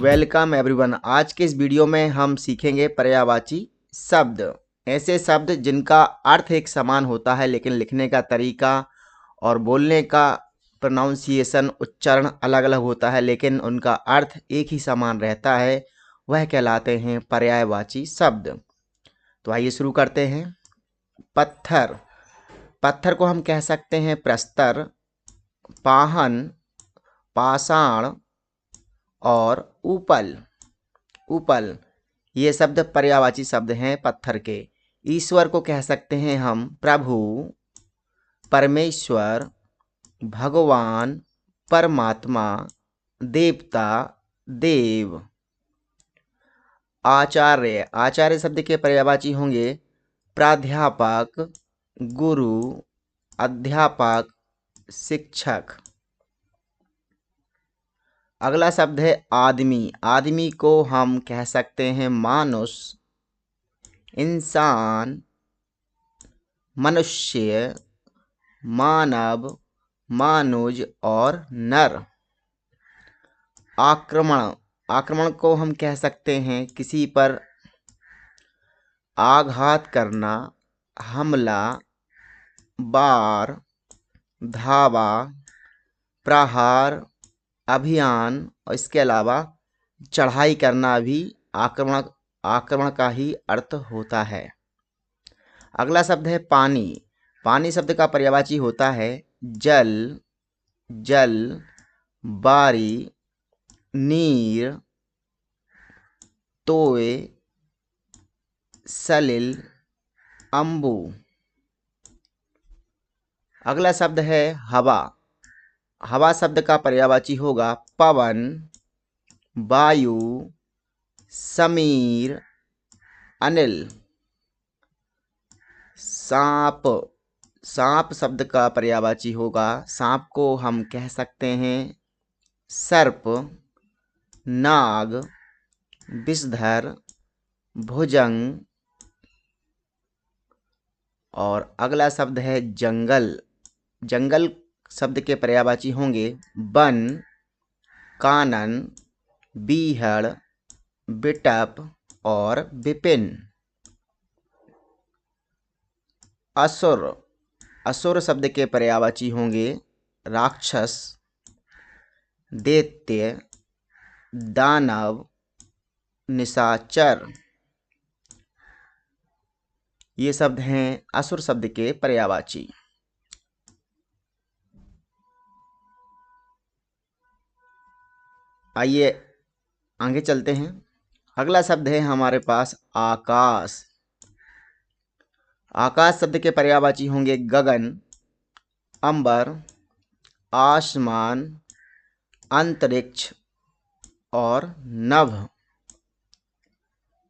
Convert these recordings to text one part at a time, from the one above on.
Welcome everyone. आज के इस वीडियो में हम सीखेंगे पर्यायवाची शब्द। ऐसे शब्द जिनका अर्थ एक समान होता है लेकिन लिखने का तरीका और बोलने का प्रोनाउंसिएशन उच्चारण अलग अलग होता है, लेकिन उनका अर्थ एक ही समान रहता है, वह कहलाते हैं पर्यायवाची शब्द। तो आइए शुरू करते हैं। पत्थर। पत्थर को हम कह सकते हैं प्रस्तर, पाहन, पाषाण और उपल। उपल ये शब्द पर्यायवाची शब्द हैं पत्थर के। ईश्वर को कह सकते हैं हम प्रभु, परमेश्वर, भगवान, परमात्मा, देवता, देव। आचार्य। आचार्य शब्द के पर्यायवाची होंगे प्राध्यापक, गुरु, अध्यापक, शिक्षक। अगला शब्द है आदमी। आदमी को हम कह सकते हैं मानुष, इंसान, मनुष्य, मानव, मानुज और नर। आक्रमण। आक्रमण को हम कह सकते हैं किसी पर आघात करना, हमला, वार, धावा, प्रहार, अभियान और इसके अलावा चढ़ाई करना भी आक्रमण का ही अर्थ होता है। अगला शब्द है पानी। पानी शब्द का पर्यायवाची होता है जल, जल, बारी, नीर, तोय, सलिल, अम्बु। अगला शब्द है हवा। हवा शब्द का पर्यायवाची होगा पवन, वायु, समीर, अनिल। सांप। सांप शब्द का पर्यायवाची होगा, सांप को हम कह सकते हैं सर्प, नाग, विषधर, भुजंग। और अगला शब्द है जंगल। जंगल शब्द के पर्यायवाची होंगे वन, कानन, बीहड़, बिटप और विपिन। असुर। असुर शब्द के पर्यायवाची होंगे राक्षस, दैत्य, दानव, निशाचर। ये शब्द हैं असुर शब्द के पर्यायवाची। आइए आगे चलते हैं। अगला शब्द है हमारे पास आकाश। आकाश शब्द के पर्यायवाची होंगे गगन, अंबर, आसमान, अंतरिक्ष और नभ।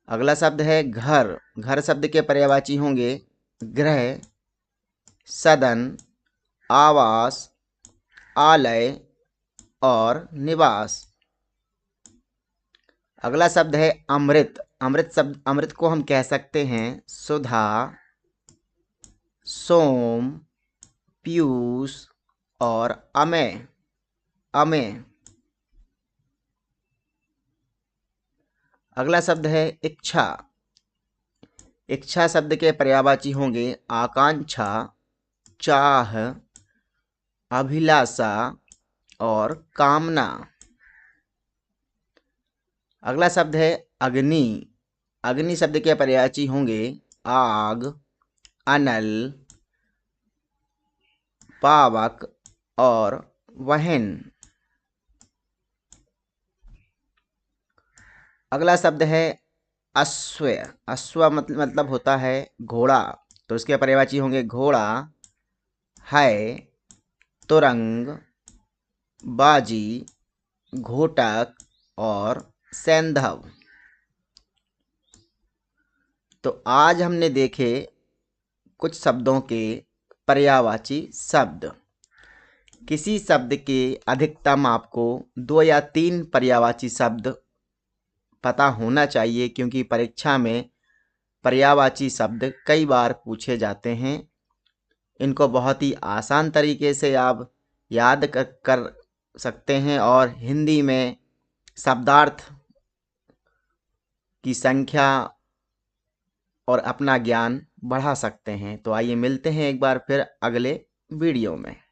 अगला शब्द है घर। घर शब्द के पर्यायवाची होंगे गृह, सदन, आवास, आलय और निवास। अगला शब्द है अमृत। अमृत को हम कह सकते हैं सुधा, सोम, पीयूष और अमेय। अमेय। अगला शब्द है इच्छा। इच्छा शब्द के पर्यायवाची होंगे आकांक्षा, चाह, अभिलाषा और कामना। अगला शब्द है अग्नि। अग्नि शब्द के पर्यायवाची होंगे आग, अनल, पावक और वहन। अगला शब्द है अश्व। अश्व मतलब होता है घोड़ा, तो इसके पर्यायवाची होंगे घोड़ा, है, तुरंग, बाजी, घोटक और सैंधव। तो आज हमने देखे कुछ शब्दों के पर्यायवाची शब्द। किसी शब्द के अधिकतम आपको 2 या 3 पर्यायवाची शब्द पता होना चाहिए, क्योंकि परीक्षा में पर्यायवाची शब्द कई बार पूछे जाते हैं। इनको बहुत ही आसान तरीके से आप याद कर सकते हैं और हिंदी में शब्दार्थ की संख्या और अपना ज्ञान बढ़ा सकते हैं। तो आइए मिलते हैं एक बार फिर अगले वीडियो में।